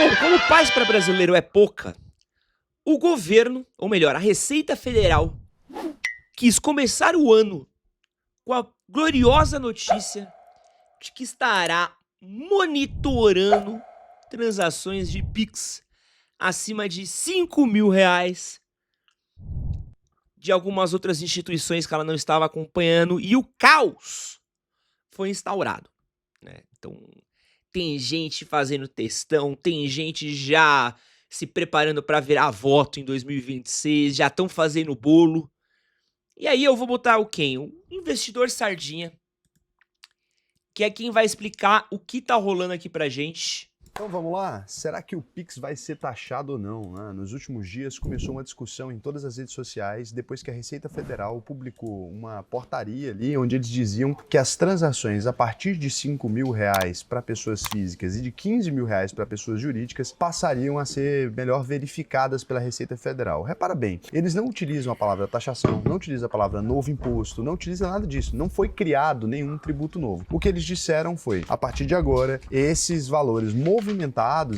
Bom, como paz para brasileiro é pouca, o governo, ou melhor, a Receita Federal, quis começar o ano com a gloriosa notícia de que estará monitorando transações de Pix acima de R$ 5.000 de algumas outras instituições que ela não estava acompanhando, e o caos foi instaurado, né? Então, tem gente fazendo textão, tem gente já se preparando para virar voto em 2026, já estão fazendo bolo. E aí eu vou botar o quem? O investidor sardinha, que é quem vai explicar o que tá rolando aqui pra gente. Então vamos lá, será que o Pix vai ser taxado ou não, né? Nos últimos dias começou uma discussão em todas as redes sociais depois que a Receita Federal publicou uma portaria ali onde eles diziam que as transações a partir de R$ 5.000 para pessoas físicas e de R$ 15.000 para pessoas jurídicas passariam a ser melhor verificadas pela Receita Federal. Repara bem, eles não utilizam a palavra taxação, não utilizam a palavra novo imposto, não utilizam nada disso, não foi criado nenhum tributo novo. O que eles disseram foi, a partir de agora, esses valores movimentados,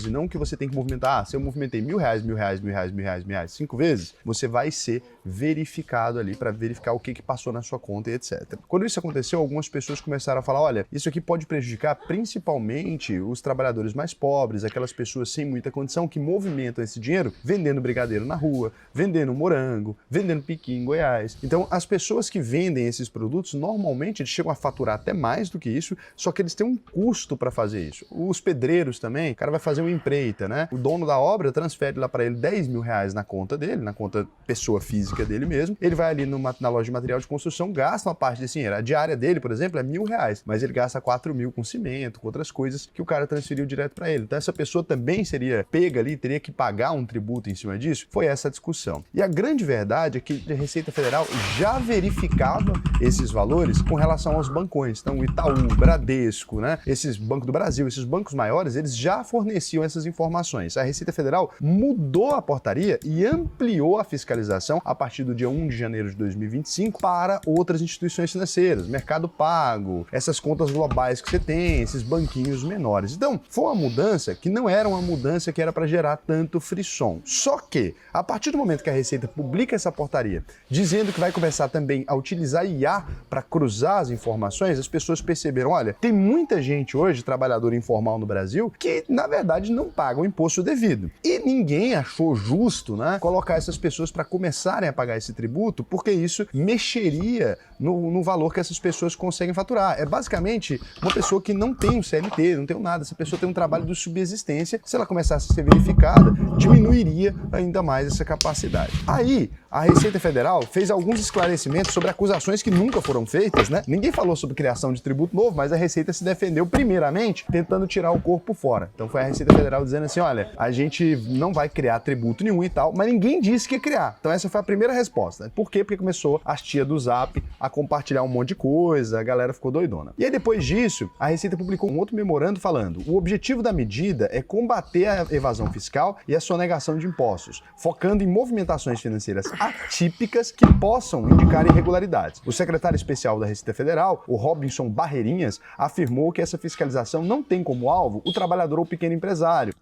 e não que você tem que movimentar, se eu movimentei R$ 1.000, 5 vezes, você vai ser verificado ali para verificar o que passou na sua conta e etc. Quando isso aconteceu, algumas pessoas começaram a falar, olha, isso aqui pode prejudicar principalmente os trabalhadores mais pobres, aquelas pessoas sem muita condição que movimentam esse dinheiro vendendo brigadeiro na rua, vendendo morango, vendendo piqui em Goiás. Então, as pessoas que vendem esses produtos, normalmente eles chegam a faturar até mais do que isso, só que eles têm um custo para fazer isso. Os pedreiros também, o cara vai fazer uma empreita, né? O dono da obra transfere lá para ele R$ 10.000 na conta dele, na conta pessoa física dele mesmo. Ele vai ali na loja de material de construção, gasta uma parte desse dinheiro. A diária dele, por exemplo, é R$ 1.000, mas ele gasta 4.000 com cimento, com outras coisas que o cara transferiu direto para ele. Então essa pessoa também seria pega ali, teria que pagar um tributo em cima disso. Foi essa a discussão. E a grande verdade é que a Receita Federal já verificava esses valores com relação aos bancões. Então o Itaú, o Bradesco, né? Esses bancos do Brasil, esses bancos maiores, eles já forneciam essas informações. A Receita Federal mudou a portaria e ampliou a fiscalização a partir do dia 1 de janeiro de 2025 para outras instituições financeiras, Mercado Pago, essas contas globais que você tem, esses banquinhos menores. Então, foi uma mudança que não era uma mudança que era para gerar tanto frisson. Só que, a partir do momento que a Receita publica essa portaria, dizendo que vai começar também a utilizar IA para cruzar as informações, as pessoas perceberam, olha, tem muita gente hoje, trabalhador informal no Brasil, que, na verdade, não paga o imposto devido. E ninguém achou justo, né, colocar essas pessoas para começarem a pagar esse tributo, porque isso mexeria no valor que essas pessoas conseguem faturar. É basicamente uma pessoa que não tem um CLT, não tem nada, essa pessoa tem um trabalho de subsistência, se ela começasse a ser verificada, diminuiria ainda mais essa capacidade. Aí, a Receita Federal fez alguns esclarecimentos sobre acusações que nunca foram feitas, né? Ninguém falou sobre criação de tributo novo, mas a Receita se defendeu primeiramente tentando tirar o corpo fora. Então foi a Receita Federal dizendo assim, olha, a gente não vai criar tributo nenhum e tal, mas ninguém disse que ia criar. Então essa foi a primeira resposta. Por quê? Porque começou as tias do Zap a compartilhar um monte de coisa, a galera ficou doidona. E aí depois disso, a Receita publicou um outro memorando falando, o objetivo da medida é combater a evasão fiscal e a sonegação de impostos, focando em movimentações financeiras atípicas que possam indicar irregularidades. O secretário especial da Receita Federal, o Robinson Barreirinhas, afirmou que essa fiscalização não tem como alvo o trabalhador ou pequeno empresário.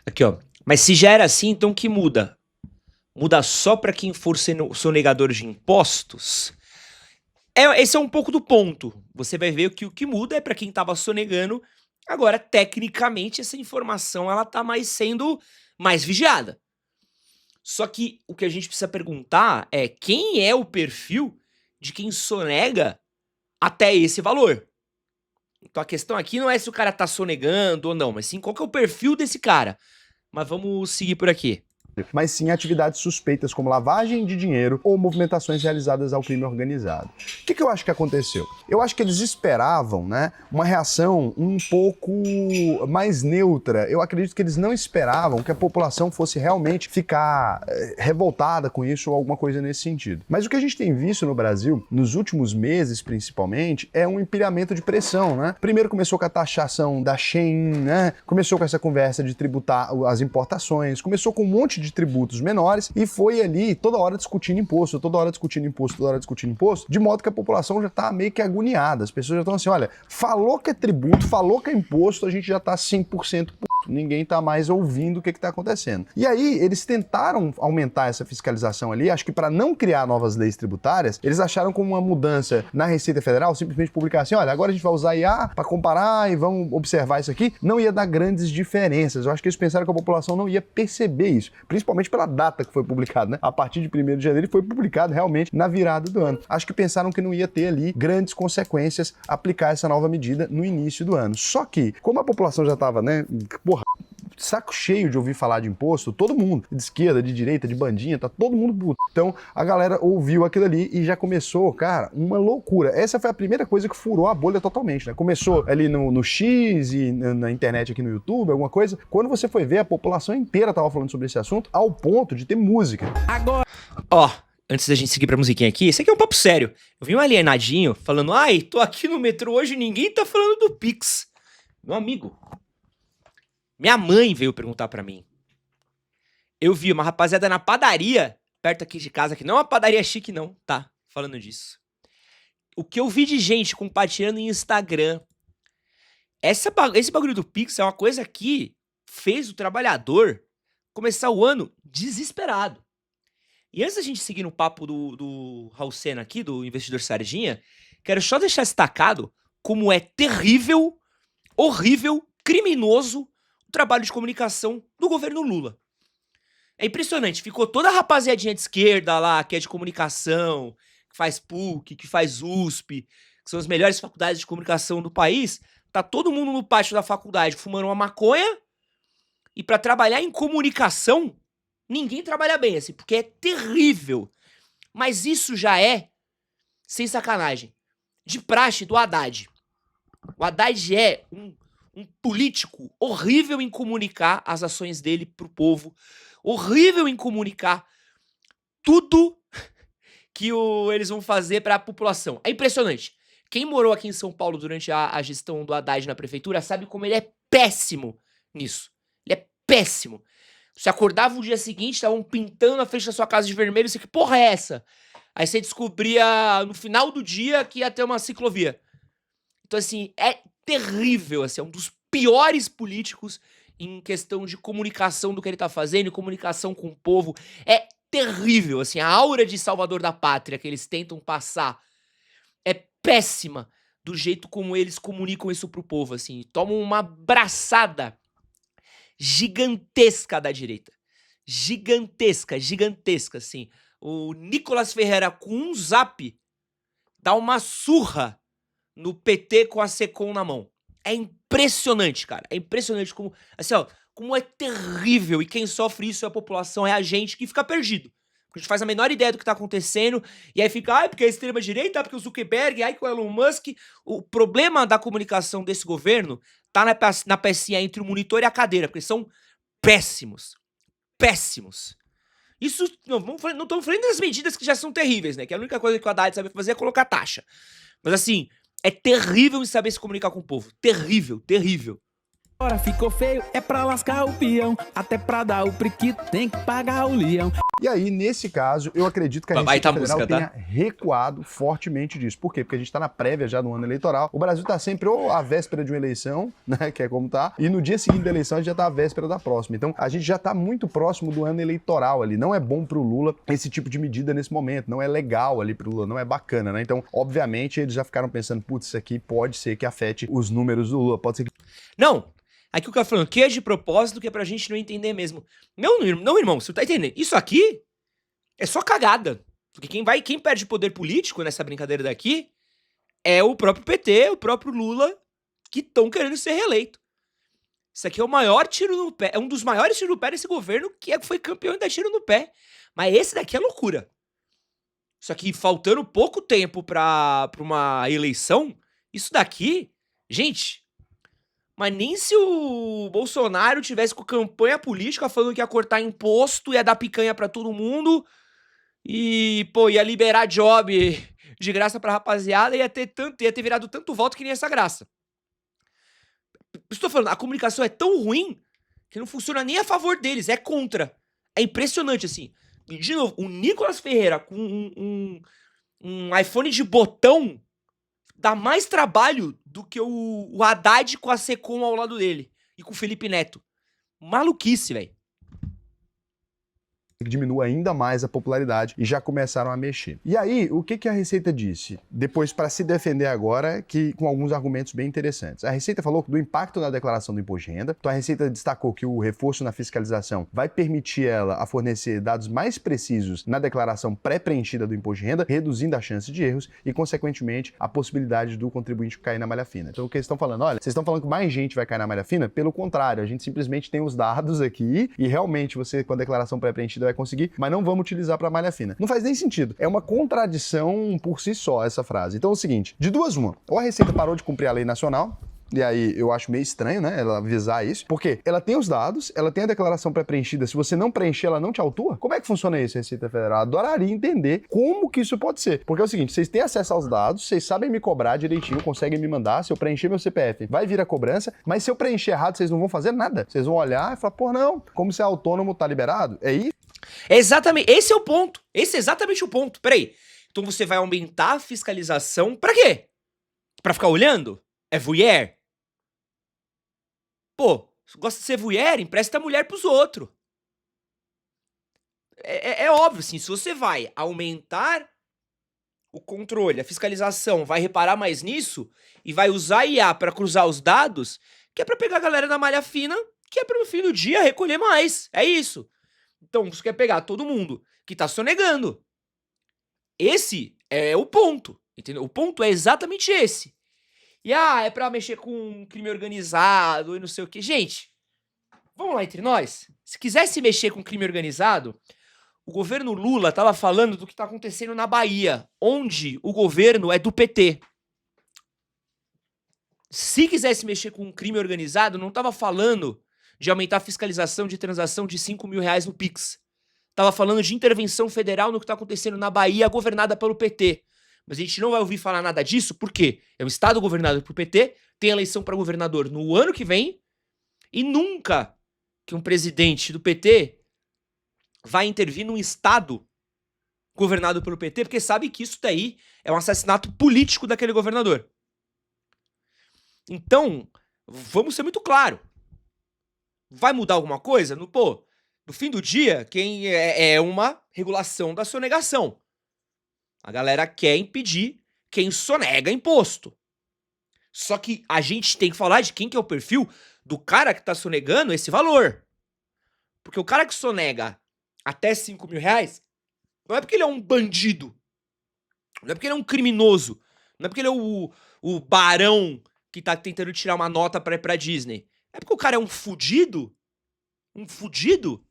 Aqui, ó. Mas se já era assim, então que muda? Muda só para quem for sonegador de impostos? Esse é um pouco do ponto. Você vai ver que o que muda é para quem estava sonegando. Agora, tecnicamente, essa informação ela tá sendo mais vigiada. Só que o que a gente precisa perguntar é quem é o perfil de quem sonega até esse valor. Então a questão aqui não é se o cara tá sonegando ou não, mas sim qual que é o perfil desse cara. Mas vamos seguir por aqui. Mas sim atividades suspeitas como lavagem de dinheiro ou movimentações realizadas ao crime organizado. O que eu acho que aconteceu? Eu acho que eles esperavam, né, uma reação um pouco mais neutra. Eu acredito que eles não esperavam que a população fosse realmente ficar revoltada com isso ou alguma coisa nesse sentido. Mas o que a gente tem visto no Brasil, nos últimos meses principalmente, é um empilhamento de pressão, né? Primeiro começou com a taxação da Shein, né? Começou com essa conversa de tributar as importações, começou com um monte de de tributos menores e foi ali toda hora discutindo imposto, de modo que a população já tá meio que agoniada. As pessoas já estão assim, olha, falou que é tributo, falou que é imposto, a gente já tá 100% ninguém tá mais ouvindo o que tá acontecendo. E aí, eles tentaram aumentar essa fiscalização ali, acho que para não criar novas leis tributárias, eles acharam como uma mudança na Receita Federal, simplesmente publicar assim, olha, agora a gente vai usar IA para comparar e vamos observar isso aqui, não ia dar grandes diferenças. Eu acho que eles pensaram que a população não ia perceber isso, principalmente pela data que foi publicado, né? A partir de 1º de janeiro foi publicado realmente na virada do ano. Acho que pensaram que não ia ter ali grandes consequências aplicar essa nova medida no início do ano. Só que, como a população já tava, né, saco cheio de ouvir falar de imposto, todo mundo, de esquerda, de direita, de bandinha, tá todo mundo puto. Então a galera ouviu aquilo ali e já começou, cara, uma loucura. Essa foi a primeira coisa que furou a bolha totalmente, né? Começou ali no X e na internet aqui no YouTube, alguma coisa. Quando você foi ver, a população inteira tava falando sobre esse assunto, ao ponto de ter música. Agora, antes da gente seguir pra musiquinha aqui, esse aqui é um papo sério. Eu vi um alienadinho falando, ai, tô aqui no metrô hoje e ninguém tá falando do Pix. Meu amigo, minha mãe veio perguntar pra mim. Eu vi uma rapaziada na padaria, perto aqui de casa, que não é uma padaria chique não, tá? Falando disso. O que eu vi de gente compartilhando em Instagram. Esse bagulho do Pix é uma coisa que fez o trabalhador começar o ano desesperado. E antes da gente seguir no papo do Raul Sena aqui, do investidor Sardinha, quero só deixar destacado como é terrível, horrível, criminoso o trabalho de comunicação do governo Lula. É impressionante, ficou toda a rapaziadinha de esquerda lá, que é de comunicação, que faz PUC, que faz USP, que são as melhores faculdades de comunicação do país, tá todo mundo no pátio da faculdade fumando uma maconha, e pra trabalhar em comunicação, ninguém trabalha bem, assim, porque é terrível. Mas isso já é, sem sacanagem, de praxe do Haddad. O Haddad é um político horrível em comunicar as ações dele pro povo, horrível em comunicar tudo que eles vão fazer pra população. É impressionante. Quem morou aqui em São Paulo durante a gestão do Haddad na prefeitura sabe como ele é péssimo nisso. Ele é péssimo. Você acordava o dia seguinte, estavam pintando a frente da sua casa de vermelho, você, que porra é essa? Aí você descobria no final do dia que ia ter uma ciclovia. Então, assim, é terrível, assim, é um dos piores políticos em questão de comunicação do que ele tá fazendo, e comunicação com o povo. É terrível, assim, a aura de salvador da pátria que eles tentam passar é péssima do jeito como eles comunicam isso pro povo, assim. Tomam uma braçada gigantesca da direita. Gigantesca, assim. O Nicolas Ferreira, com um zap, dá uma surra no PT com a Secom na mão. É impressionante, cara. É impressionante como, assim, ó, como é terrível. E quem sofre isso é a população, é a gente que fica perdido. A gente faz a menor ideia do que tá acontecendo, e aí fica, ai, porque é a extrema-direita, porque o Zuckerberg, ai, que o Elon Musk. O problema da comunicação desse governo tá na pecinha entre o monitor e a cadeira, porque são péssimos. Péssimos. Isso, não estamos falando das medidas que já são terríveis, né? Que a única coisa que o Haddad sabe fazer é colocar taxa. Mas assim, é terrível em saber se comunicar com o povo. Terrível, terrível. Agora ficou feio, é pra lascar o peão, até pra dar o priquito tem que pagar o leão. E aí, nesse caso, eu acredito que a Receita Federal tenha recuado fortemente disso. Por quê? Porque a gente tá na prévia já do ano eleitoral. O Brasil tá sempre ou à véspera de uma eleição, né, que é como tá, e no dia seguinte da eleição a gente já tá à véspera da próxima. Então, a gente já tá muito próximo do ano eleitoral ali. Não é bom pro Lula esse tipo de medida nesse momento. Não é legal ali pro Lula, não é bacana, né? Então, obviamente, eles já ficaram pensando, putz, isso aqui pode ser que afete os números do Lula, pode ser que... Não! Aqui o cara falando que é de propósito, que é pra gente não entender mesmo. Não, irmão, você tá entendendo? Isso aqui é só cagada. Porque quem perde poder político nessa brincadeira daqui é o próprio PT, o próprio Lula, que estão querendo ser reeleito. Isso aqui é o maior tiro no pé, é um dos maiores tiros no pé desse governo, que foi campeão e dá tiro no pé. Mas esse daqui é loucura. Isso aqui, faltando pouco tempo pra uma eleição, isso daqui, gente... Mas nem se o Bolsonaro tivesse com campanha política falando que ia cortar imposto, ia dar picanha pra todo mundo e, pô, ia liberar job de graça pra rapaziada, ia ter virado tanto voto que nem essa graça. Estou falando, a comunicação é tão ruim que não funciona nem a favor deles, é contra. É impressionante, assim. De novo, o Nicolas Ferreira com um iPhone de botão dá mais trabalho do que o Haddad com a Secom ao lado dele. E com o Felipe Neto. Maluquice, velho. Que diminua ainda mais a popularidade e já começaram a mexer. E aí, o que a Receita disse? Depois, para se defender agora, que com alguns argumentos bem interessantes. A Receita falou do impacto na declaração do imposto de renda. Então, a Receita destacou que o reforço na fiscalização vai permitir ela a fornecer dados mais precisos na declaração pré-preenchida do imposto de renda, reduzindo a chance de erros e, consequentemente, a possibilidade do contribuinte cair na malha fina. Então, o que eles estão falando? Olha, vocês estão falando que mais gente vai cair na malha fina? Pelo contrário, a gente simplesmente tem os dados aqui e realmente você, com a declaração pré-preenchida, vai conseguir, mas não vamos utilizar para malha fina. Não faz nem sentido. É uma contradição por si só essa frase. Então é o seguinte, de duas uma, ou a Receita parou de cumprir a lei nacional, e aí eu acho meio estranho, né, ela avisar isso, porque ela tem os dados, ela tem a declaração pré-preenchida, se você não preencher, ela não te autua? Como é que funciona isso, Receita Federal? Adoraria entender como que isso pode ser. Porque é o seguinte, vocês têm acesso aos dados, vocês sabem me cobrar direitinho, conseguem me mandar, se eu preencher meu CPF, vai vir a cobrança, mas se eu preencher errado, vocês não vão fazer nada. Vocês vão olhar e falar, pô, não, como você é autônomo, tá liberado? É isso? Exatamente, esse é o ponto. Esse é exatamente o ponto. Peraí. Então você vai aumentar a fiscalização pra quê? Pra ficar olhando? É voyeur? Pô, gosta de ser voyeur? Empresta a mulher pros outros. É óbvio, assim, se você vai aumentar o controle, a fiscalização, vai reparar mais nisso e vai usar IA pra cruzar os dados, que é pra pegar a galera da malha fina, que é pra no fim do dia recolher mais. É isso. Então, você quer pegar todo mundo que tá sonegando. Esse é o ponto, entendeu? O ponto é exatamente esse. E, é pra mexer com crime organizado e não sei o quê. Gente, vamos lá entre nós. Se quisesse mexer com crime organizado, o governo Lula tava falando do que tá acontecendo na Bahia, onde o governo é do PT. Se quisesse mexer com crime organizado, não tava falando de aumentar a fiscalização de transação de R$5.000 no Pix. Tava falando de intervenção federal no que tá acontecendo na Bahia, governada pelo PT. Mas a gente não vai ouvir falar nada disso, porque é um estado governado pelo PT, tem eleição para governador no ano que vem, e nunca que um presidente do PT vai intervir num estado governado pelo PT, porque sabe que isso daí é um assassinato político daquele governador. Então, vamos ser muito claro. Vai mudar alguma coisa? No fim do dia, quem é uma regulação da sonegação. A galera quer impedir quem sonega imposto. Só que a gente tem que falar de quem que é o perfil do cara que tá sonegando esse valor. Porque o cara que sonega até R$5.000, não é porque ele é um bandido. Não é porque ele é um criminoso. Não é porque ele é o barão que tá tentando tirar uma nota pra ir pra Disney. É porque o cara é um fudido. Um fudido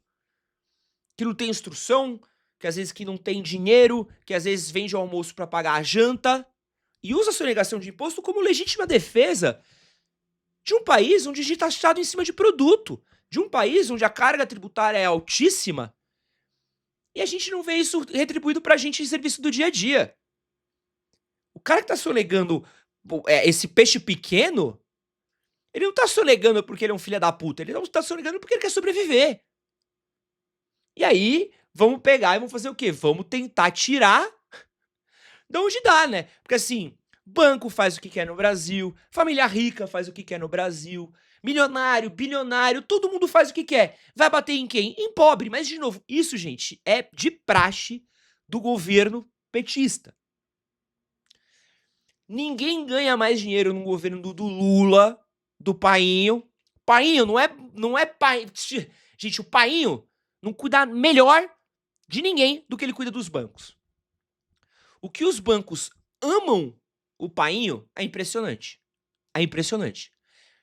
que não tem instrução, que às vezes que não tem dinheiro, que às vezes vende o almoço pra pagar a janta e usa a sonegação de imposto como legítima defesa de um país onde a gente tá taxado em cima de produto, de um país onde a carga tributária é altíssima e a gente não vê isso retribuído pra gente em serviço do dia a dia. O cara que tá sonegando esse peixe pequeno, ele não tá sonegando porque ele é um filho da puta, ele não tá sonegando porque ele quer sobreviver. E aí, vamos pegar e vamos fazer o quê? Vamos tentar tirar de onde dá, né? Porque assim, banco faz o que quer no Brasil, família rica faz o que quer no Brasil, milionário, bilionário, todo mundo faz o que quer. Vai bater em quem? Em pobre. Mas, de novo, isso, gente, é de praxe do governo petista. Ninguém ganha mais dinheiro no governo do Lula, do Painho. Painho não é pai. Gente, o Painho não cuida melhor de ninguém do que ele cuida dos bancos. O que os bancos amam o Painho é impressionante. É impressionante.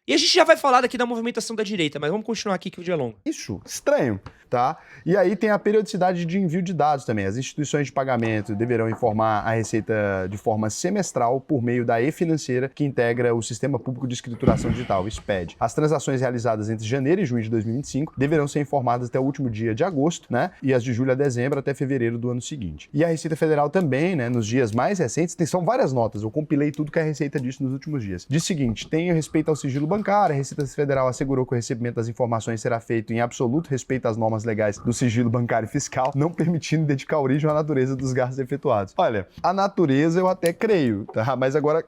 E a gente já vai falar daqui da movimentação da direita, mas vamos continuar aqui que o dia é longo. Isso, estranho, tá? E aí tem a periodicidade de envio de dados também. As instituições de pagamento deverão informar a Receita de forma semestral por meio da e-financeira, que integra o Sistema Público de Escrituração Digital, o SPED. As transações realizadas entre janeiro e junho de 2025 deverão ser informadas até o último dia de agosto, né? E as de julho a dezembro até fevereiro do ano seguinte. E a Receita Federal também, né, nos dias mais recentes, são várias notas, eu compilei tudo que a Receita disse nos últimos dias. Diz o seguinte, tem respeito ao sigilo bancário, bancária. A Receita Federal assegurou que o recebimento das informações será feito em absoluto respeito às normas legais do sigilo bancário e fiscal, não permitindo identificar a origem ou a natureza dos gastos efetuados. Olha, a natureza eu até creio, tá? Mas agora,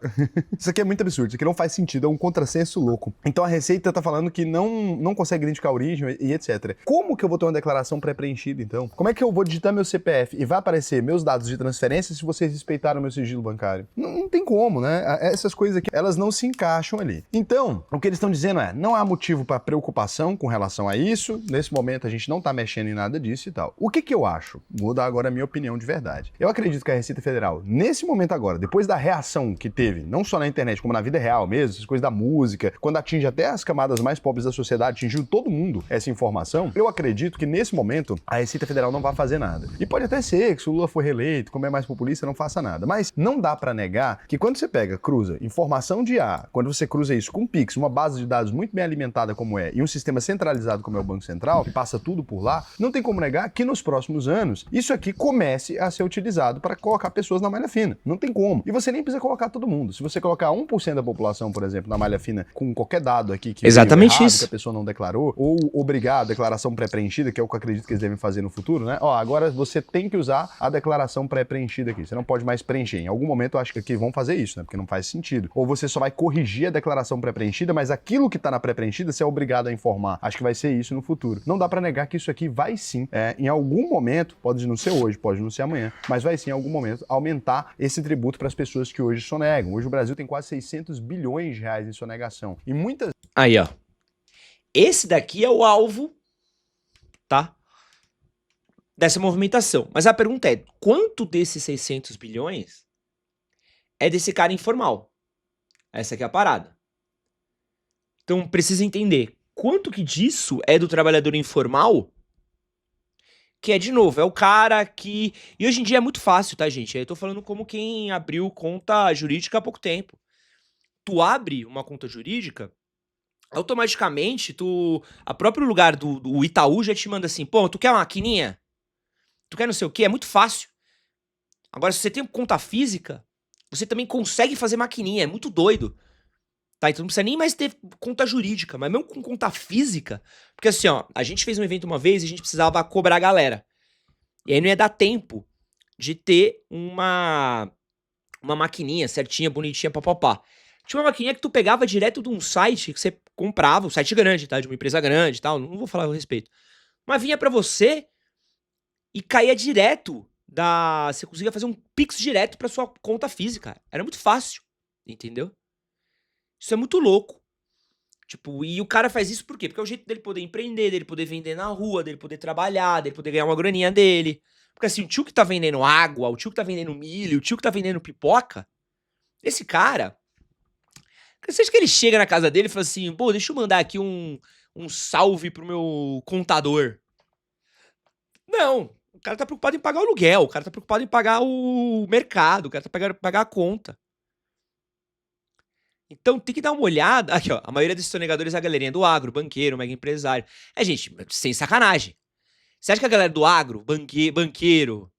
isso aqui é muito absurdo, isso aqui não faz sentido, é um contrassenso louco. Então a Receita tá falando que não consegue identificar a origem e etc. Como que eu vou ter uma declaração pré-preenchida, então? Como é que eu vou digitar meu CPF e vai aparecer meus dados de transferência se vocês respeitaram meu sigilo bancário? Não tem como, né? Essas coisas aqui, elas não se encaixam ali. Então, o que eles estão dizendo é, não há motivo para preocupação com relação a isso, nesse momento a gente não tá mexendo em nada disso e tal. O que eu acho? Vou dar agora a minha opinião de verdade. Eu acredito que a Receita Federal, nesse momento agora, depois da reação que teve, não só na internet, como na vida real mesmo, essas coisas da música, quando atinge até as camadas mais pobres da sociedade, atingiu todo mundo essa informação, eu acredito que nesse momento a Receita Federal não vai fazer nada. E pode até ser que se o Lula for reeleito, como é mais populista, não faça nada. Mas não dá pra negar que quando você pega, cruza informação de A, quando você cruza isso com o Pix, uma base de dados muito bem alimentada como é, e um sistema centralizado como é o Banco Central, que passa tudo por lá, não tem como negar que nos próximos anos isso aqui comece a ser utilizado para colocar pessoas na malha fina. Não tem como. E você nem precisa colocar todo mundo. Se você colocar 1% da população, por exemplo, na malha fina, com qualquer dado aqui que exatamente errado, isso, que a pessoa não declarou, ou obrigar a declaração pré-preenchida, que é o que eu acredito que eles devem fazer no futuro, né? Ó, agora você tem que usar a declaração pré-preenchida aqui. Você não pode mais preencher. Em algum momento eu acho que aqui vão fazer isso, né? Porque não faz sentido. Ou você só vai corrigir a declaração pré-preenchida, mas aquilo que tá na pré-preenchida você é obrigado a informar. Acho que vai ser isso no futuro. Não dá pra negar que isso aqui vai sim, em algum momento, pode não ser hoje, pode não ser amanhã, mas vai sim em algum momento aumentar esse tributo para as pessoas que hoje sonegam. Hoje o Brasil tem quase 600 bilhões de reais em sonegação. E muitas... Aí, ó. Esse daqui é o alvo, tá? Dessa movimentação. Mas a pergunta é, quanto desses 600 bilhões é desse cara informal? Essa aqui é a parada. Então precisa entender quanto que disso é do trabalhador informal, que é, de novo, é o cara que... E hoje em dia é muito fácil, tá, gente? Eu tô falando como quem abriu conta jurídica há pouco tempo. Tu abre uma conta jurídica, automaticamente, a próprio lugar do Itaú já te manda assim, pô, tu quer uma maquininha? Tu quer não sei o quê? É muito fácil. Agora, se você tem conta física, você também consegue fazer maquininha, é muito doido. Tá, então não precisa nem mais ter conta jurídica, mas mesmo com conta física, porque assim, ó, a gente fez um evento uma vez e a gente precisava cobrar a galera. E aí não ia dar tempo de ter uma maquininha certinha, bonitinha, papapá. Tinha uma maquininha que tu pegava direto de um site que você comprava, um site grande, tá? De uma empresa grande e tal, não vou falar a respeito. Mas vinha pra você e caía direto você conseguia fazer um Pix direto pra sua conta física. Era muito fácil, entendeu? Isso é muito louco. Tipo, e o cara faz isso por quê? Porque é o jeito dele poder empreender, dele poder vender na rua, dele poder trabalhar, dele poder ganhar uma graninha dele. Porque assim, o tio que tá vendendo água, o tio que tá vendendo milho, o tio que tá vendendo pipoca, esse cara, você acha que ele chega na casa dele e fala assim, pô, deixa eu mandar aqui um salve pro meu contador. Não, o cara tá preocupado em pagar o aluguel, o cara tá preocupado em pagar o mercado, o cara tá preocupado em pagar a conta. Então tem que dar uma olhada. Aqui, ó. A maioria desses sonegadores é a galerinha do agro, banqueiro, mega empresário. Gente, sem sacanagem. Você acha que a galera do agro, banqueiro,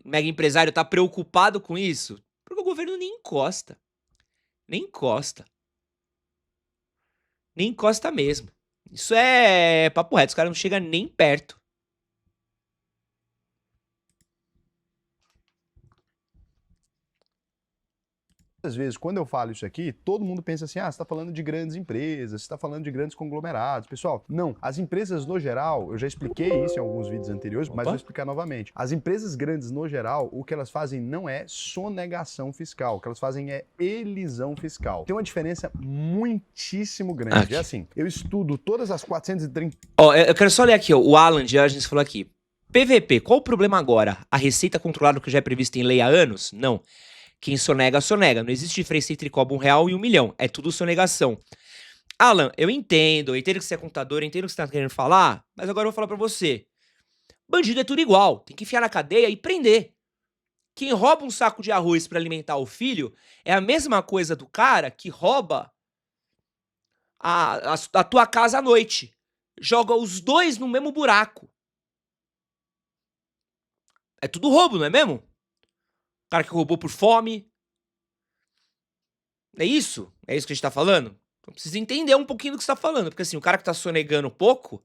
mega empresário tá preocupado com isso? Porque o governo nem encosta. Nem encosta. Nem encosta mesmo. Isso é papo reto. Os caras não chegam nem perto. Às vezes, quando eu falo isso aqui, todo mundo pensa assim, você está falando de grandes empresas, você está falando de grandes conglomerados. Pessoal, não. As empresas, no geral, eu já expliquei isso em alguns vídeos anteriores, mas vou explicar novamente. As empresas grandes, no geral, o que elas fazem não é sonegação fiscal. O que elas fazem é elisão fiscal. Tem uma diferença muitíssimo grande. Aqui. É assim, eu estudo todas as 430... Ó, eu quero só ler aqui, ó. O Alan de Argens falou aqui. PVP, qual o problema agora? A receita controlada que já é prevista em lei há anos? Não. Quem sonega, sonega. Não existe diferença entre cobra R$1 e 1 milhão. É tudo sonegação. Alan, eu entendo que você é contador, eu entendo o que você tá querendo falar, mas agora eu vou falar pra você. Bandido é tudo igual. Tem que enfiar na cadeia e prender. Quem rouba um saco de arroz pra alimentar o filho é a mesma coisa do cara que rouba a tua casa à noite. Joga os dois no mesmo buraco. É tudo roubo, não é mesmo? Cara que roubou por fome. É isso? É isso que a gente tá falando? Então precisa entender um pouquinho do que você tá falando. Porque assim, o cara que tá sonegando pouco,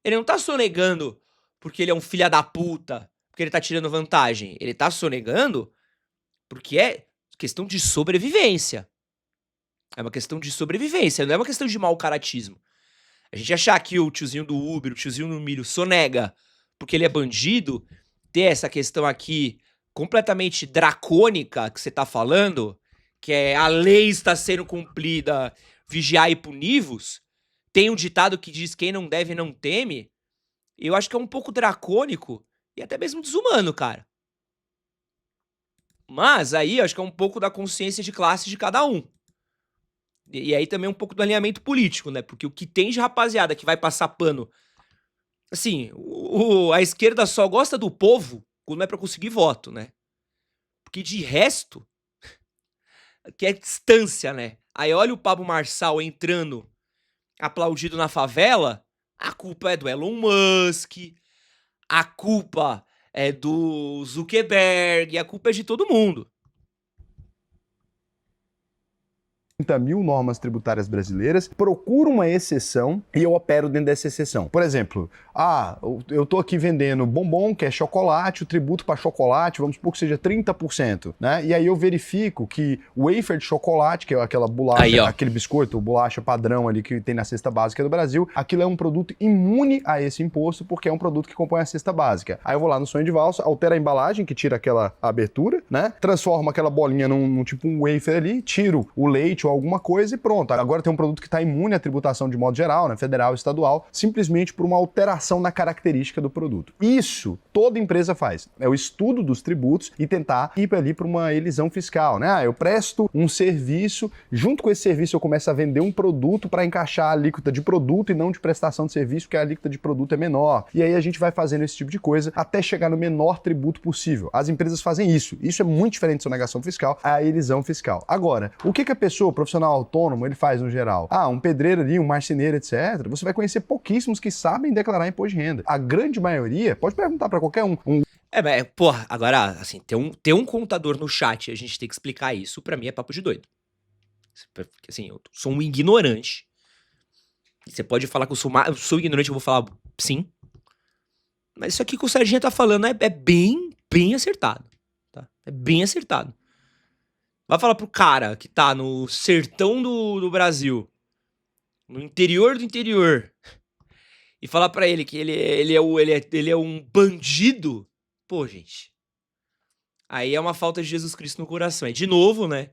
ele não tá sonegando porque ele é um filho da puta, porque ele tá tirando vantagem. Ele tá sonegando porque é questão de sobrevivência. É uma questão de sobrevivência, não é uma questão de mau caratismo. A gente achar que o tiozinho do Uber, o tiozinho do milho sonega porque ele é bandido, ter essa questão aqui completamente dracônica que você tá falando, que é a lei está sendo cumprida, vigiar e punivos, tem um ditado que diz quem não deve não teme, eu acho que é um pouco dracônico e até mesmo desumano, cara. Mas aí eu acho que é um pouco da consciência de classe de cada um. E aí também um pouco do alinhamento político, né? Porque o que tem de rapaziada que vai passar pano. Assim, a esquerda só gosta do povo quando é pra conseguir voto, né? Porque de resto, que é distância, né? Aí olha o Pablo Marçal entrando aplaudido na favela, a culpa é do Elon Musk, a culpa é do Zuckerberg, a culpa é de todo mundo. 30.000 normas tributárias brasileiras, procuro uma exceção e eu opero dentro dessa exceção. Por exemplo, eu tô aqui vendendo bombom, que é chocolate, o tributo para chocolate, vamos supor que seja 30%, né? E aí eu verifico que o wafer de chocolate, que é aquela bolacha, Aí, ó. aquele biscoito, bolacha padrão ali que tem na cesta básica do Brasil, aquilo é um produto imune a esse imposto, porque é um produto que compõe a cesta básica. Aí eu vou lá no sonho de valsa, altero a embalagem, que tira aquela abertura, né? Transformo aquela bolinha num tipo um wafer ali, tiro o leite ou alguma coisa e pronto. Agora tem um produto que está imune à tributação de modo geral, né, federal e estadual, simplesmente por uma alteração na característica do produto. Isso toda empresa faz. É o estudo dos tributos e tentar ir ali para uma elisão fiscal, né? Eu presto um serviço, junto com esse serviço eu começo a vender um produto para encaixar a alíquota de produto e não de prestação de serviço, porque a alíquota de produto é menor. E aí a gente vai fazendo esse tipo de coisa até chegar no menor tributo possível. As empresas fazem isso. Isso é muito diferente de sonegação fiscal, a elisão fiscal. Agora, o que a pessoa, o profissional autônomo, ele faz no geral? Um pedreiro ali, um marceneiro, etc. Você vai conhecer pouquíssimos que sabem declarar imposto de renda. A grande maioria, pode perguntar para qualquer um. Porra, agora, assim, ter um contador no chat, a gente tem que explicar isso, pra mim é papo de doido. Assim, eu sou um ignorante. E você pode falar que eu sou ignorante, eu vou falar sim. Mas isso aqui que o Serginho tá falando é bem acertado, tá? É bem acertado. Vai falar pro cara que tá no sertão do Brasil, no interior do interior, e falar pra ele que ele é um bandido, pô, gente. Aí é uma falta de Jesus Cristo no coração. É de novo, né?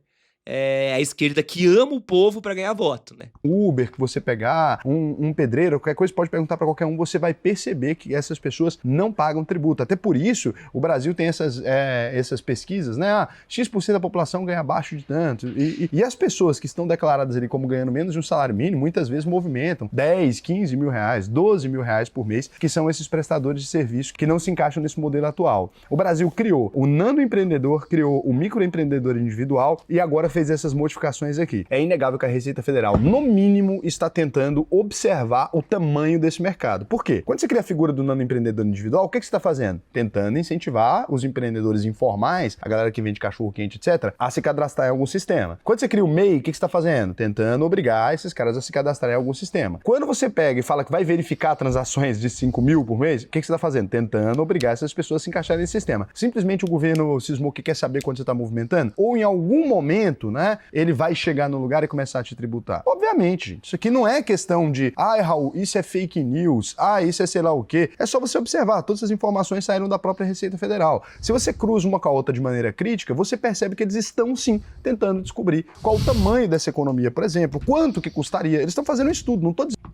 É a esquerda que ama o povo pra ganhar voto, né? Uber que você pegar, um pedreiro, qualquer coisa, pode perguntar para qualquer um, você vai perceber que essas pessoas não pagam tributo. Até por isso, o Brasil tem essas pesquisas, né? X% da população ganha abaixo de tanto. E as pessoas que estão declaradas ali como ganhando menos de um salário mínimo, muitas vezes movimentam 10, 15 mil reais, 12 mil reais por mês, que são esses prestadores de serviço que não se encaixam nesse modelo atual. O Brasil criou o nanoempreendedor, criou o microempreendedor individual e agora fez essas modificações aqui. É inegável que a Receita Federal, no mínimo, está tentando observar o tamanho desse mercado. Por quê? Quando você cria a figura do nanoempreendedor individual, o que você está fazendo? Tentando incentivar os empreendedores informais, a galera que vende cachorro-quente, etc., a se cadastrar em algum sistema. Quando você cria o MEI, o que você está fazendo? Tentando obrigar esses caras a se cadastrar em algum sistema. Quando você pega e fala que vai verificar transações de 5 mil por mês, o que você está fazendo? Tentando obrigar essas pessoas a se encaixarem nesse sistema. Simplesmente o governo cismou que quer saber quando você está movimentando? Ou em algum momento, né, ele vai chegar no lugar e começar a te tributar. Obviamente, isso aqui não é questão de, Raul, isso é fake news, isso é sei lá o quê. É só você observar, todas essas informações saíram da própria Receita Federal. Se você cruza uma com a outra de maneira crítica, você percebe que eles estão sim tentando descobrir qual o tamanho dessa economia, por exemplo, quanto que custaria. Eles estão fazendo um estudo, não tô dizendo.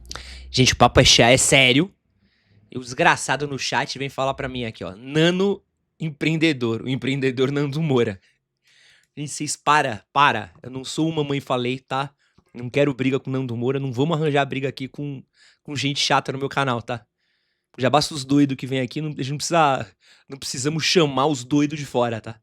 Gente, o papo é sério. E o desgraçado no chat vem falar pra mim aqui, ó, nano empreendedor, o empreendedor Nando Moura. Gente, vocês para. Eu não sou uma mãe falei, tá? Não quero briga com o Nando Moura, não vamos arranjar briga aqui com gente chata no meu canal, tá? Já basta os doidos que vem aqui, a gente não precisamos chamar os doidos de fora, tá?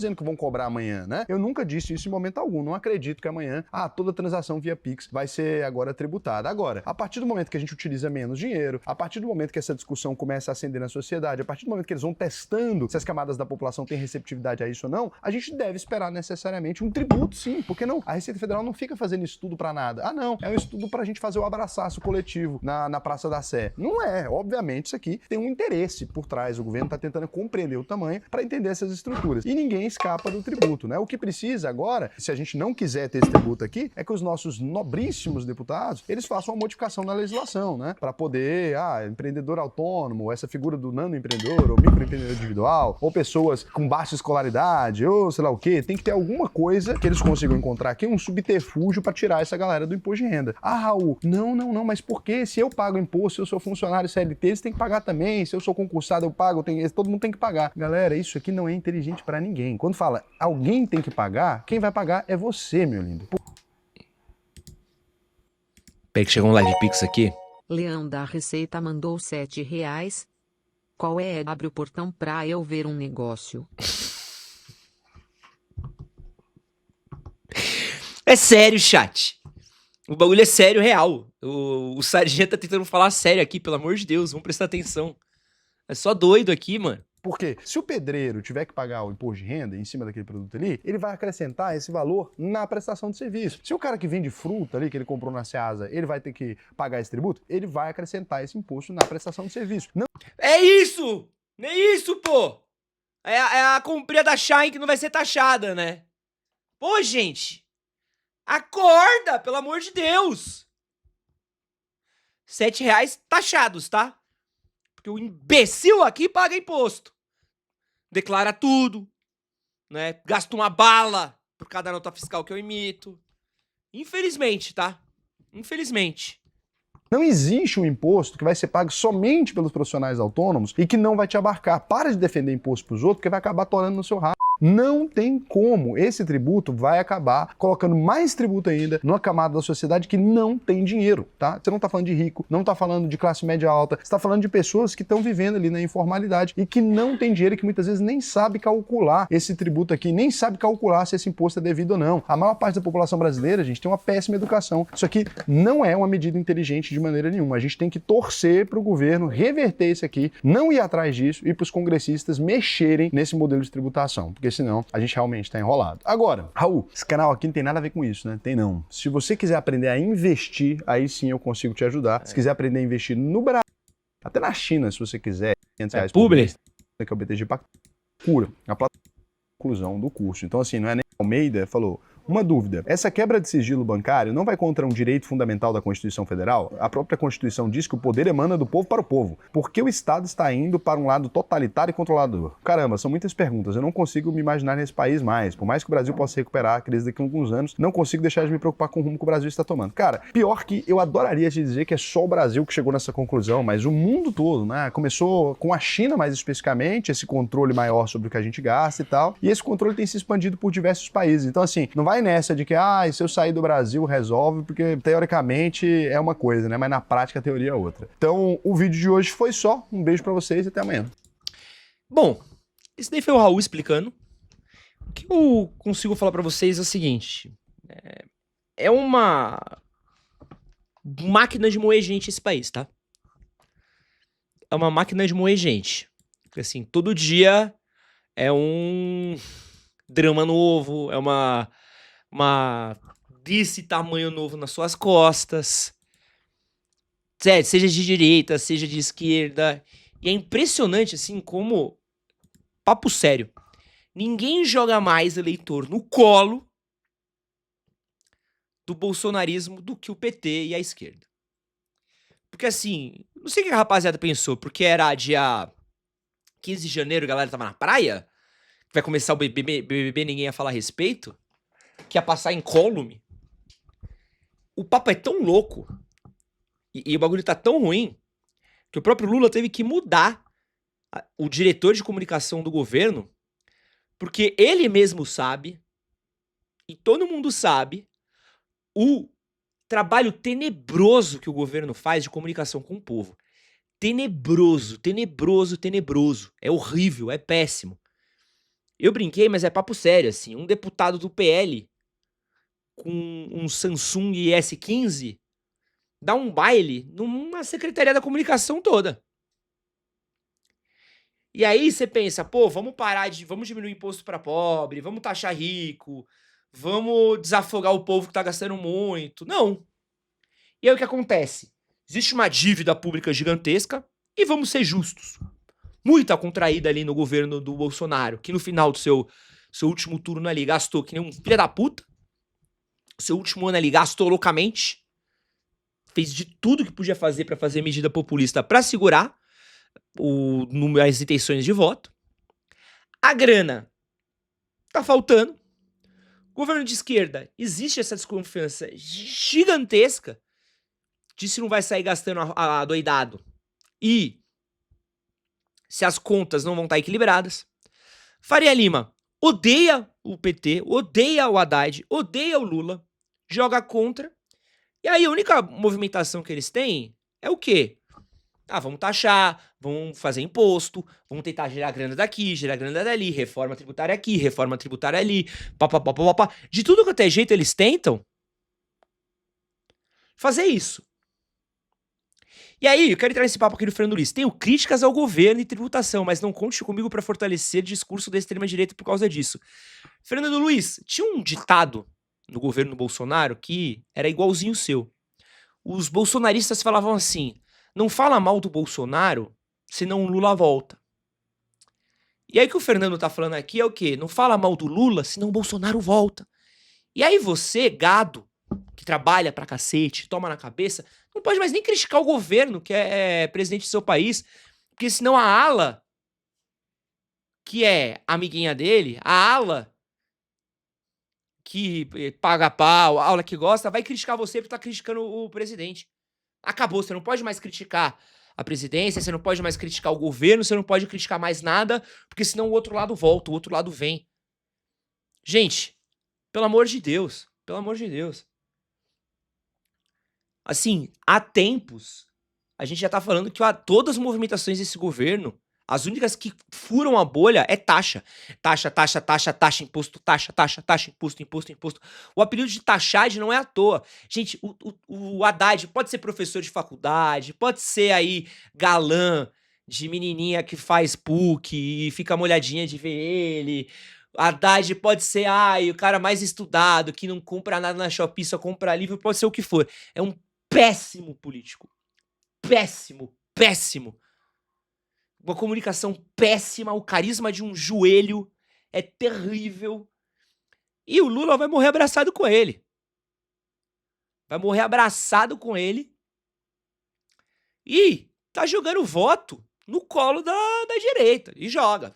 dizendo que vão cobrar amanhã, né? Eu nunca disse isso em momento algum. Não acredito que amanhã, toda transação via Pix vai ser agora tributada. Agora, a partir do momento que a gente utiliza menos dinheiro, a partir do momento que essa discussão começa a ascender na sociedade, a partir do momento que eles vão testando se as camadas da população têm receptividade a isso ou não, a gente deve esperar necessariamente um tributo, sim. Porque não? A Receita Federal não fica fazendo estudo pra nada. Ah, não. É um estudo pra gente fazer o abraçaço coletivo na Praça da Sé. Não é. Obviamente, isso aqui tem um interesse por trás. O governo tá tentando compreender o tamanho para entender essas estruturas. E ninguém escapa do tributo, né? O que precisa agora, se a gente não quiser ter esse tributo aqui, é que os nossos nobríssimos deputados, eles façam uma modificação na legislação, né? Para poder, empreendedor autônomo, essa figura do nanoempreendedor, ou microempreendedor individual, ou pessoas com baixa escolaridade, ou sei lá o quê, tem que ter alguma coisa que eles consigam encontrar aqui, um subterfúgio para tirar essa galera do imposto de renda. Ah, Raul, não, mas por quê? Se eu pago imposto, se eu sou funcionário CLT, eles têm que pagar também, se eu sou concursado, eu pago, todo mundo tem que pagar. Galera, isso aqui não é inteligente para ninguém. Quando fala alguém tem que pagar, quem vai pagar é você, meu lindo. Peraí que chegou um live pix aqui. Leão da Receita mandou R$7. Qual é? Abre o portão pra eu ver um negócio. É sério, chat. O bagulho é sério, real. O sargento tá tentando falar sério aqui, pelo amor de Deus. Vamos prestar atenção. É só doido aqui, mano. Porque se o pedreiro tiver que pagar o imposto de renda em cima daquele produto ali, ele vai acrescentar esse valor na prestação de serviço. Se o cara que vende fruta ali, que ele comprou na Ceasa, ele vai ter que pagar esse tributo, ele vai acrescentar esse imposto na prestação de serviço. Não... É isso! Nem isso, pô! É a comprinha da Shine que não vai ser taxada, né? Pô, gente! Acorda, pelo amor de Deus! R$7 taxados, tá? Porque o imbecil aqui paga imposto. Declara tudo, né? Gasta uma bala por cada nota fiscal que eu emito. Infelizmente, tá? Infelizmente. Não existe um imposto que vai ser pago somente pelos profissionais autônomos e que não vai te abarcar. Para de defender imposto pros outros, porque vai acabar torando no seu rabo. Não tem como. Esse tributo vai acabar colocando mais tributo ainda numa camada da sociedade que não tem dinheiro, tá? Você não tá falando de rico, não tá falando de classe média alta, você tá falando de pessoas que estão vivendo ali na informalidade e que não tem dinheiro e que muitas vezes nem sabe calcular esse tributo aqui, nem sabe calcular se esse imposto é devido ou não. A maior parte da população brasileira, gente, tem uma péssima educação. Isso aqui não é uma medida inteligente de maneira nenhuma. A gente tem que torcer para o governo reverter isso aqui, não ir atrás disso e para os congressistas mexerem nesse modelo de tributação, porque senão a gente realmente está enrolado. Agora, Raul, esse canal aqui não tem nada a ver com isso, né? Tem não. Se você quiser aprender a investir, aí sim eu consigo te ajudar. Se quiser aprender a investir no Brasil, até na China, se você quiser, R$500 por mês, que é o BTG Pactual, cura a plataforma de conclusão do curso. Então assim, não é nem Almeida falou. Uma dúvida, essa quebra de sigilo bancário não vai contra um direito fundamental da Constituição Federal? A própria Constituição diz que o poder emana do povo para o povo. Por que o Estado está indo para um lado totalitário e controlador? Caramba, são muitas perguntas, eu não consigo me imaginar nesse país mais. Por mais que o Brasil possa recuperar a crise daqui a alguns anos, não consigo deixar de me preocupar com o rumo que o Brasil está tomando. Cara, pior que eu adoraria te dizer que é só o Brasil que chegou nessa conclusão, mas o mundo todo, né? Começou com a China mais especificamente, esse controle maior sobre o que a gente gasta e tal, e esse controle tem se expandido por diversos países. Então assim, não vai nessa de que, se eu sair do Brasil resolve, porque teoricamente é uma coisa, né? Mas na prática a teoria é outra. Então, o vídeo de hoje foi só. Um beijo pra vocês e até amanhã. Bom, esse daí foi o Raul explicando. O que eu consigo falar pra vocês é o seguinte. É uma máquina de moer gente esse país, tá? É uma máquina de moer gente. Porque assim, todo dia é um drama novo, é uma desse tamanho novo nas suas costas. Sério, seja de direita, seja de esquerda. E é impressionante, assim, como... Papo sério. Ninguém joga mais eleitor no colo do bolsonarismo do que o PT e a esquerda. Porque, assim, não sei o que a rapaziada pensou, porque era dia 15 de janeiro, a galera tava na praia, vai começar o BBB, ninguém ia falar a respeito, que ia passar incólume. O papo é tão louco e o bagulho tá tão ruim que o próprio Lula teve que mudar o diretor de comunicação do governo, porque ele mesmo sabe, e todo mundo sabe, o trabalho tenebroso que o governo faz de comunicação com o povo. Tenebroso, tenebroso, tenebroso. É horrível, é péssimo. Eu brinquei, mas é papo sério, assim. Um deputado do PL com um Samsung S15 dá um baile numa secretaria da comunicação toda. E aí você pensa, pô, vamos diminuir o imposto para pobre, vamos taxar rico, vamos desafogar o povo que tá gastando muito. Não. E aí o que acontece? Existe uma dívida pública gigantesca e vamos ser justos. Muita contraída ali no governo do Bolsonaro, que no final do seu último turno ali gastou que nem um filho da puta. Seu último ano ali gastou loucamente. Fez de tudo que podia fazer pra fazer medida populista pra segurar as intenções de voto. A grana tá faltando. Governo de esquerda, existe essa desconfiança gigantesca de se não vai sair gastando adoidado e se as contas não vão estar equilibradas. Faria Lima odeia o PT, odeia o Haddad, odeia o Lula, joga contra. E aí a única movimentação que eles têm é o quê? Ah, vamos taxar, vamos fazer imposto, vamos tentar gerar grana daqui, gerar grana dali, reforma tributária aqui, reforma tributária ali, papapá. De tudo quanto é jeito eles tentam fazer isso. E aí, eu quero entrar nesse papo aqui do Fernando Luiz. Tenho críticas ao governo e tributação, mas não conte comigo pra fortalecer o discurso da extrema-direita por causa disso. Fernando Luiz, tinha um ditado no governo Bolsonaro que era igualzinho o seu. Os bolsonaristas falavam assim: não fala mal do Bolsonaro, senão o Lula volta. E aí o que o Fernando tá falando aqui é o quê? Não fala mal do Lula, senão o Bolsonaro volta. E aí você, gado, que trabalha pra cacete, toma na cabeça, não pode mais nem criticar o governo que é presidente do seu país, porque senão a ala, que é amiguinha dele, a ala que paga pau, a ala que gosta, vai criticar você por estar criticando o presidente. Acabou, você não pode mais criticar a presidência, você não pode mais criticar o governo, você não pode criticar mais nada, porque senão o outro lado volta, o outro lado vem. Gente, pelo amor de Deus, pelo amor de Deus. Assim, há tempos, a gente já tá falando que todas as movimentações desse governo, as únicas que furam a bolha é taxa. Taxa, imposto, taxa, imposto. O apelido de taxade não é à toa. Gente, o Haddad pode ser professor de faculdade, pode ser aí galã de menininha que faz PUC e fica molhadinha de ver ele. Haddad pode ser, o cara mais estudado, que não compra nada na Shopee, só compra livro, pode ser o que for. É um péssimo político. Péssimo. Uma comunicação péssima, o carisma de um joelho é terrível. E o Lula vai morrer abraçado com ele. E tá jogando voto no colo da direita. E joga.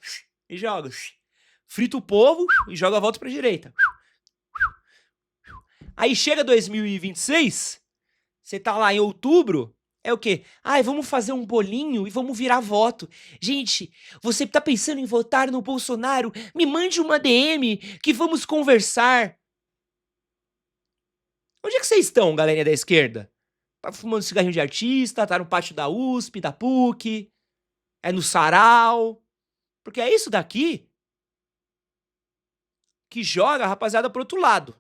Frita o povo e joga voto pra direita. Aí chega 2026, você tá lá em outubro, é o quê? Vamos fazer um bolinho e vamos virar voto. Gente, você tá pensando em votar no Bolsonaro? Me mande uma DM que vamos conversar. Onde é que vocês estão, galerinha da esquerda? Tá fumando cigarrinho de artista, tá no pátio da USP, da PUC, é no sarau. Porque é isso daqui que joga a rapaziada pro outro lado.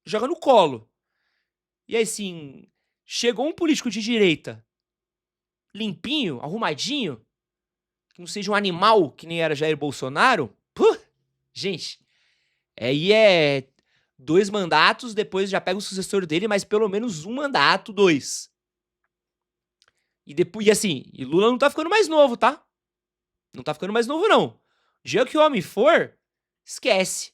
Joga no colo. E aí, assim, chegou um político de direita, limpinho, arrumadinho, que não seja um animal que nem era Jair Bolsonaro. Gente, aí é 2 mandatos, depois já pega o sucessor dele, mas pelo menos 1 mandato, 2. E depois, e Lula não tá ficando mais novo, tá? Não tá ficando mais novo, não. O dia que o homem for, esquece.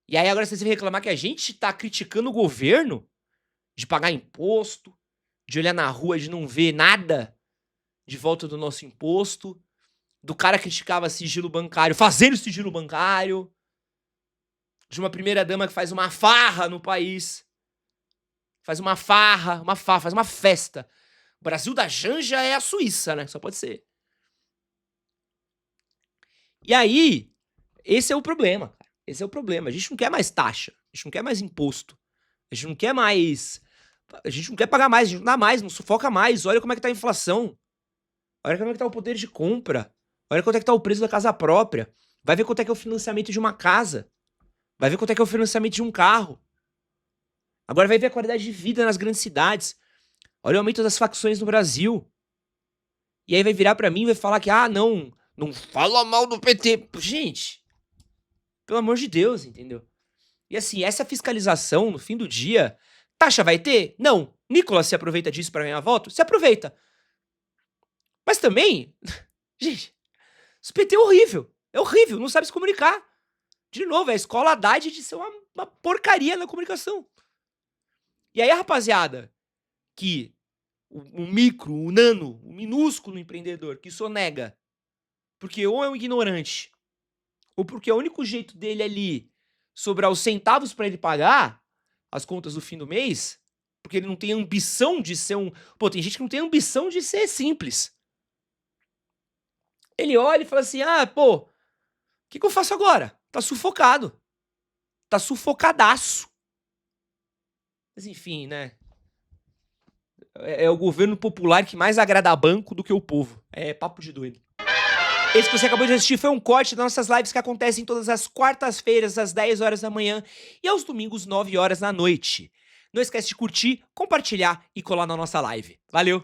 E aí agora vocês vão reclamar que a gente tá criticando o governo de pagar imposto, de olhar na rua, de não ver nada de volta do nosso imposto, do cara que criticava sigilo bancário, fazendo sigilo bancário, de uma primeira-dama que faz uma farra no país, faz uma festa. O Brasil da Janja é a Suíça, né? Só pode ser. E aí, esse é o problema, cara. Esse é o problema. A gente não quer mais taxa, a gente não quer mais imposto, a gente não quer pagar mais, a gente não dá mais, não sufoca mais. Olha como é que tá a inflação. Olha como é que tá o poder de compra. Olha quanto é que tá o preço da casa própria. Vai ver quanto é que é o financiamento de uma casa. Vai ver quanto é que é o financiamento de um carro. Agora vai ver a qualidade de vida nas grandes cidades. Olha o aumento das facções no Brasil. E aí vai virar pra mim e vai falar que, não fala mal do PT. Gente, pelo amor de Deus, entendeu? E assim, essa fiscalização, no fim do dia, taxa vai ter? Não. Nicolas se aproveita disso pra ganhar voto? Se aproveita. Mas também, gente, esse PT é horrível. É horrível, não sabe se comunicar. De novo, é a escola Haddad de ser uma porcaria na comunicação. E aí a rapaziada que o micro, o nano, o minúsculo empreendedor que sonega porque ou é um ignorante ou porque o único jeito dele ali sobrar os centavos pra ele pagar as contas do fim do mês, porque ele não tem ambição de ser um... Pô, tem gente que não tem ambição de ser simples. Ele olha e fala assim, o que eu faço agora? Tá sufocado. Tá sufocadaço. Mas enfim, né? É o governo popular que mais agrada banco do que o povo. É papo de doido. Esse que você acabou de assistir foi um corte das nossas lives que acontecem todas as quartas-feiras, às 10 horas da manhã e aos domingos, 9 horas da noite. Não esquece de curtir, compartilhar e colar na nossa live. Valeu!